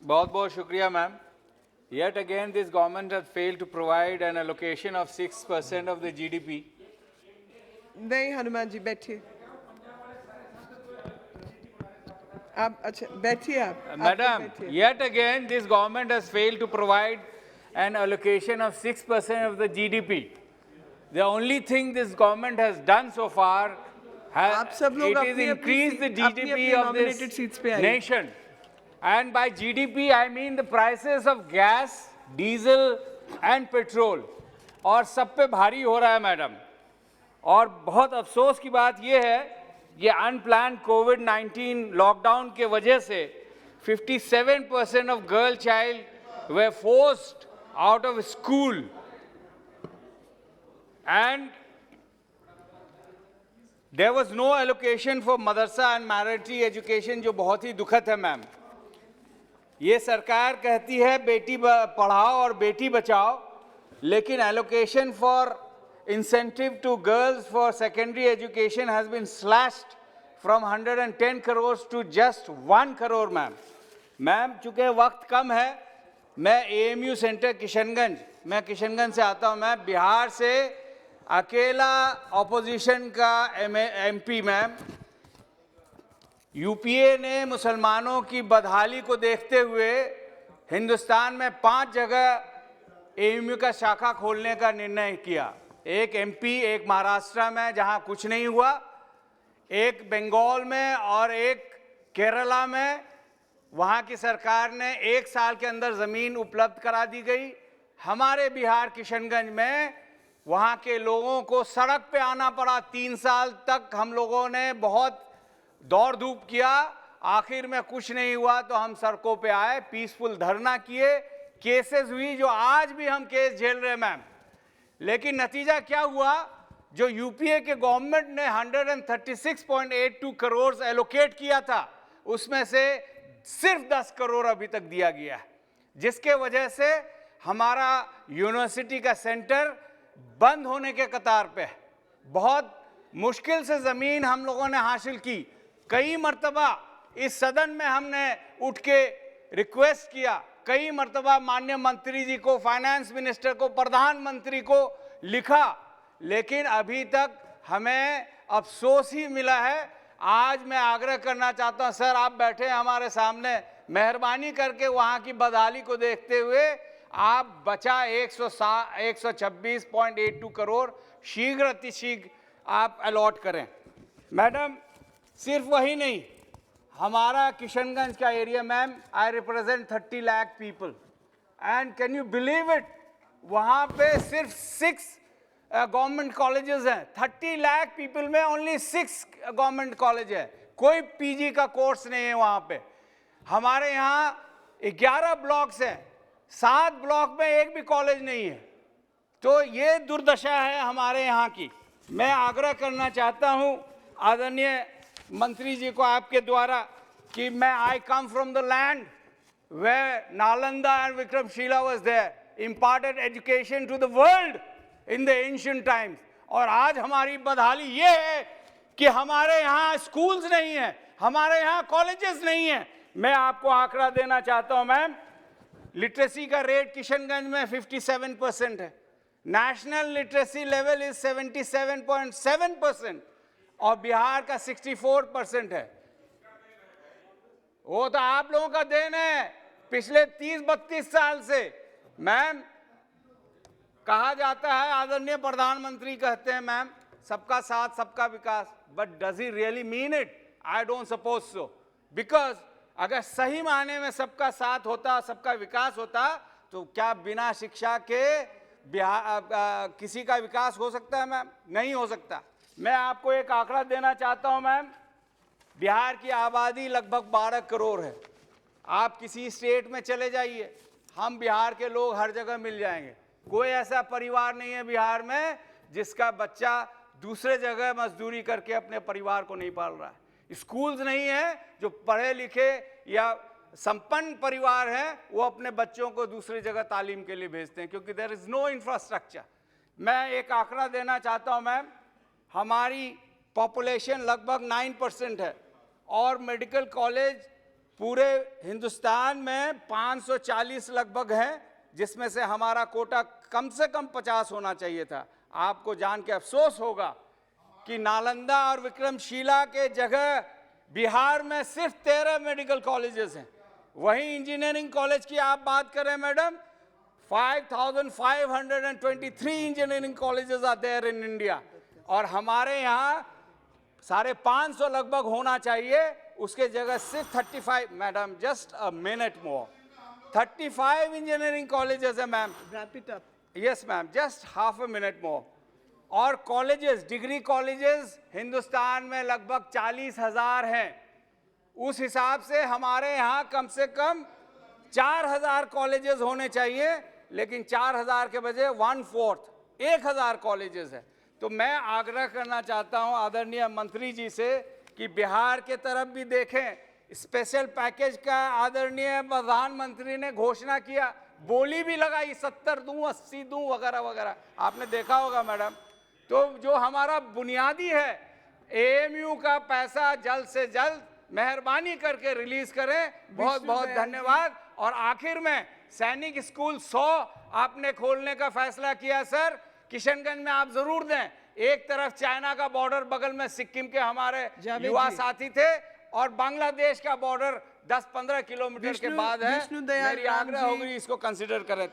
बहुत बहुत शुक्रिया ma'am. Yet again, this government has failed to provide an allocation of 6% of the GDP. नहीं हनुमान जी बैठिए. आप अच्छा बैठिए आप. Madam, yet again, this government has failed to provide an allocation of 6% of the GDP. The only thing this government has done so far has increased the GDP of this nation. And by GDP, I mean the prices of gas, diesel and petrol. और सब पे भारी हो रहा है madam. और बहुत अफसोस की बात ये है, ये अनप्लान्ड कोविड-19 लॉकडाउन के वजह से 57% of girl child were forced out of school. And there was no allocation for madrasa and minority education, जो बहुत ही दुखद है मैम. ये सरकार कहती है बेटी पढ़ाओ और बेटी बचाओ, लेकिन allocation for incentive to girls for secondary education has been slashed from 110 crores to just 1 crore ma'am. Ma'am चूँकि वक्त कम है, मैं AMU सेंटर किशनगंज, मैं किशनगंज से आता हूँ. मैं बिहार से अकेला ऑपोजिशन का MP मैम. यूपीए ने मुसलमानों की बदहाली को देखते हुए हिंदुस्तान में 5 जगह AMU का शाखा खोलने का निर्णय किया. एक MP, एक महाराष्ट्र में जहां कुछ नहीं हुआ, एक बंगाल में और एक केरला में. वहां की सरकार ने 1 साल के अंदर ज़मीन उपलब्ध करा दी गई. हमारे बिहार किशनगंज में वहां के लोगों को सड़क पे आना पड़ा. 3 साल तक हम लोगों ने बहुत दौड़ धूप किया. आखिर में कुछ नहीं हुआ तो हम सड़कों पे आए, पीसफुल धरना किए, केसेस हुई जो आज भी हम केस झेल रहे हैं मैम. लेकिन नतीजा क्या हुआ? जो यूपीए के गवर्नमेंट ने 136.82 करोड़ एलोकेट किया था, उसमें से सिर्फ 10 करोड़ अभी तक दिया गया है, जिसके वजह से हमारा यूनिवर्सिटी का सेंटर बंद होने के कतार पे है. बहुत मुश्किल से ज़मीन हम लोगों ने हासिल की. कई मर्तबा इस सदन में हमने उठ के रिक्वेस्ट किया, कई मर्तबा माननीय मंत्री जी को, फाइनेंस मिनिस्टर को, प्रधानमंत्री को लिखा, लेकिन अभी तक हमें अफसोस ही मिला है. आज मैं आग्रह करना चाहता हूं, सर आप बैठे हैं हमारे सामने, मेहरबानी करके वहां की बदहाली को देखते हुए आप बचा 126.82 करोड़ शीघ्र अतिशीघ्र आप अलॉट करें. मैडम सिर्फ वही नहीं, हमारा किशनगंज का area ma'am, I represent 30 lakh people and can you believe it, वहाँ पे सिर्फ 6 गवर्नमेंट कॉलेजेस हैं. 30 लाख पीपल में ओनली 6 गवर्नमेंट कॉलेज है. कोई पीजी का कोर्स नहीं है वहाँ पे. हमारे यहाँ 11 ब्लॉक्स हैं, 7 ब्लॉक में एक भी कॉलेज नहीं है. तो ये दुर्दशा है हमारे यहाँ की. मैं आग्रह करना चाहता हूँ आदरणीय मंत्री जी को आपके द्वारा कि मैं I come from the land where Nalanda and Vikramshila was there, imparted education to the world in the ancient times. और आज हमारी बदहाली ये है कि हमारे यहाँ स्कूल्स नहीं हैं, हमारे यहाँ कॉलेजेस नहीं हैं. मैं आपको आंकड़ा देना चाहता हूँ मैम, लिटरेसी का रेट किशनगंज में 57% है. नेशनल लिटरेसी लेवल इज 77.7% और बिहार का 64% है. वो तो आप लोगों का देन है पिछले 30-32 साल से. मैम कहा जाता है, आदरणीय प्रधानमंत्री कहते हैं मैम, सबका साथ सबका विकास, but does he really mean it? I don't suppose so. Because अगर सही मायने में सबका साथ होता, सबका विकास होता, तो क्या बिना शिक्षा के किसी का विकास हो सकता है मैम? नहीं हो सकता. मैं आपको एक आंकड़ा देना चाहता हूं मैम, बिहार की आबादी लगभग 12 करोड़ है. आप किसी स्टेट में चले जाइए, हम बिहार के लोग हर जगह मिल जाएंगे. कोई ऐसा परिवार नहीं है बिहार में जिसका बच्चा दूसरे जगह मजदूरी करके अपने परिवार को नहीं पाल रहा है. स्कूल्स नहीं है, जो पढ़े लिखे या संपन्न परिवार हैं वो अपने बच्चों को दूसरी जगह तालीम के लिए भेजते हैं, क्योंकि देयर इज नो इंफ्रास्ट्रक्चर. मैं एक आंकड़ा देना चाहता हूं मैम, हमारी पॉपुलेशन लगभग 9% है और मेडिकल कॉलेज पूरे हिंदुस्तान में 540 लगभग हैं, जिसमें से हमारा कोटा कम से कम 50 होना चाहिए था। आपको जान के अफसोस होगा कि नालंदा और विक्रमशिला के जगह बिहार में सिर्फ 13 मेडिकल कॉलेजेस हैं। वहीं इंजीनियरिंग कॉलेज की आप बात करें madam, 5,523 engineering colleges are there in India, और हमारे यहाँ 550 लगभग होना चाहिए, उसके जगह सिर्फ 35। Madam just a minute more, 35 engineering colleges है ma'am. Wrap it up. Yes ma'am, just half a minute more. और कॉलेजेस, डिग्री कॉलेजेस हिंदुस्तान में लगभग 40,000 हैं। उस हिसाब से हमारे यहाँ कम से कम 4,000 कॉलेजेस होने चाहिए, लेकिन 4,000 के बजाय 1/4 1,000 कॉलेजेस है। तो मैं आग्रह करना चाहता हूं आदरणीय मंत्री जी से कि बिहार के तरफ भी देखें। स्पेशल पैकेज का आदरणीय प्रधानमंत्री ने घोषणा किया, बोली भी लगाई 70 दूं 80 दूं वगैरह वगैरह, आपने देखा होगा मैडम। तो जो हमारा बुनियादी है एएमयू का पैसा जल्द से जल्द मेहरबानी करके रिलीज करें। बहुत बहुत धन्यवाद। और आखिर में सैनिक स्कूल 100 आपने खोलने का फैसला किया सर, किशनगंज में आप जरूर दें। एक तरफ चाइना का बॉर्डर, बगल में सिक्किम के हमारे जावेद युवा जी। साथी थे, और बांग्लादेश का बॉर्डर 10-15 किलोमीटर के विष्णु- बाद है। विष्णु दयाल मेरी राम आग्रह जी। होगी इसको कंसिडर करें।